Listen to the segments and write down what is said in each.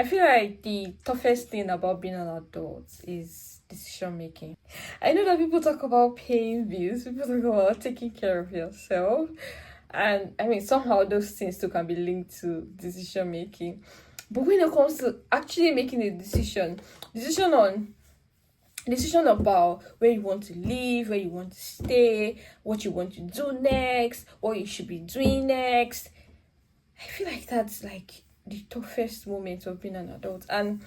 I feel like the toughest thing about being an adult is decision making. I know that people talk about paying bills, people talk about taking care of yourself, and I mean, somehow those things too can be linked to decision making. But when it comes to actually making a decision on decision about where you want to live, where you want to stay, what you want to do next, what you should be doing next, I feel like that's like the toughest moment of being an adult. And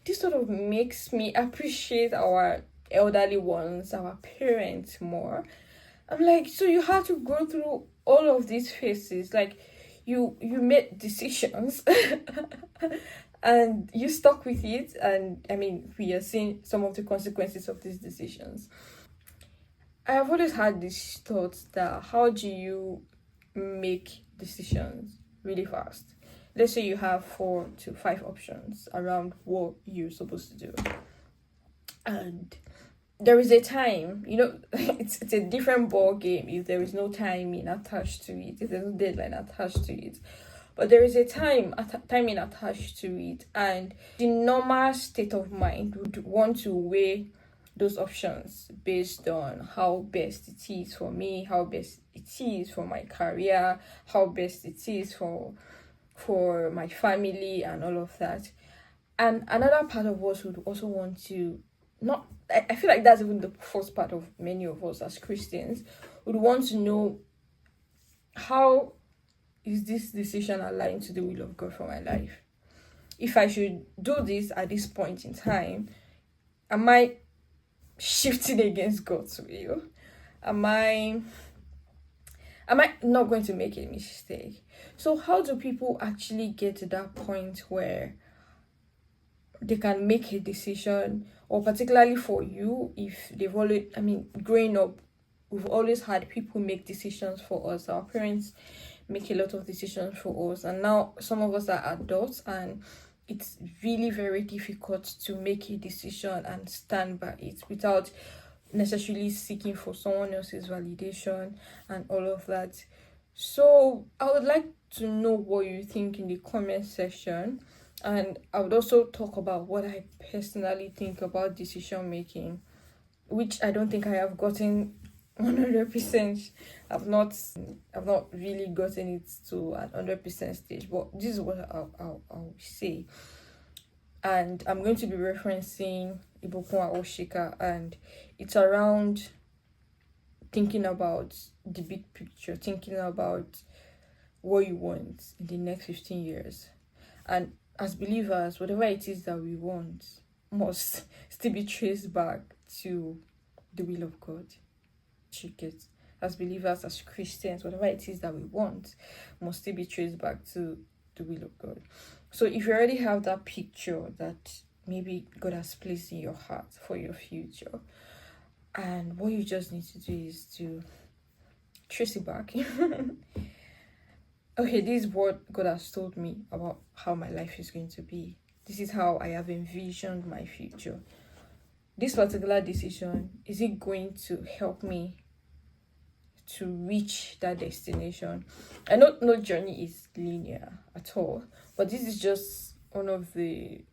this sort of makes me appreciate our elderly ones, our parents more. I'm like, so you had to go through all of these phases. Like you made decisions and you stuck with it. And I mean, we are seeing some of the consequences of these decisions. I have always had this thought that how do you make decisions really fast? Let's say you have 4 to 5 options around what you're supposed to do. And there is a time, it's a different ball game if there is no timing attached to it, if there's no deadline attached to it. But there is a timing attached to it, and the normal state of mind would want to weigh those options based on how best it is for me, how best it is for my career, how best it is for my family and all of that. And another part of us would also want to not I feel like that's even the first part of many of us as Christians would want to know, how is this decision aligned to the will of God for my life? If I should do this at this point in time, am I shifting against God's will? Am I not going to make a mistake? So how do people actually get to that point where they can make a decision? Or particularly for you, if they've always, growing up, we've always had people make decisions for us. Our parents make a lot of decisions for us, and now some of us are adults, and it's really very difficult to make a decision and stand by it without necessarily seeking for someone else's validation and all of that. So I would like to know what you think in the comment section, and I would also talk about what I personally think about decision making, which I don't think I have gotten 100%. I've not really gotten it to an 100% stage, but this is what I'll say. And I'm going to be referencing Ibukun Oshika, and it's around thinking about the big picture, thinking about what you want in the next 15 years. And as believers, whatever it is that we want must still be traced back to the will of God. As believers, as Christians, whatever it is that we want must still be traced back to the will of God. So if you already have that picture that maybe God has placed in your heart for your future, and what you just need to do is to trace it back. Okay, this is what God has told me about how my life is going to be. This is how I have envisioned my future. This particular decision, is it going to help me to reach that destination? I know no journey is linear at all, but this is just one of the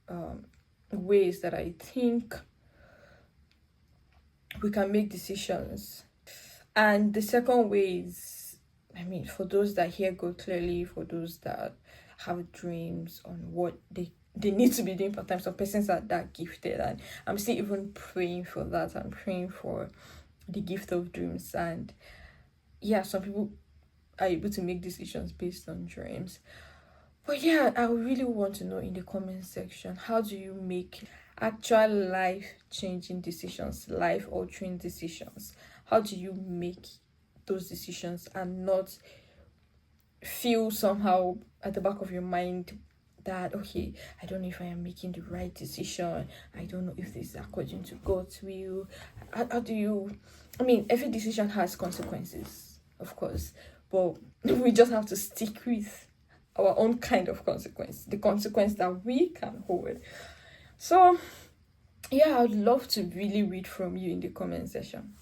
ways that I think we can make decisions. And the second way is, for those that hear God clearly, for those that have dreams on what they need to be doing part time. Some persons are that gifted, and I'm still even praying for that. I'm praying for the gift of dreams, and yeah, some people are able to make decisions based on dreams. But yeah, I really want to know in the comment section, how do you make actual life-changing decisions, life-altering decisions? How do you make those decisions and not feel somehow at the back of your mind that, okay, I don't know if I am making the right decision, I don't know if this is according to God's will? How do you, every decision has consequences, of course, but we just have to stick with our own kind of consequence, the consequence that we can hold. So yeah, I would love to really read from you in the comment section.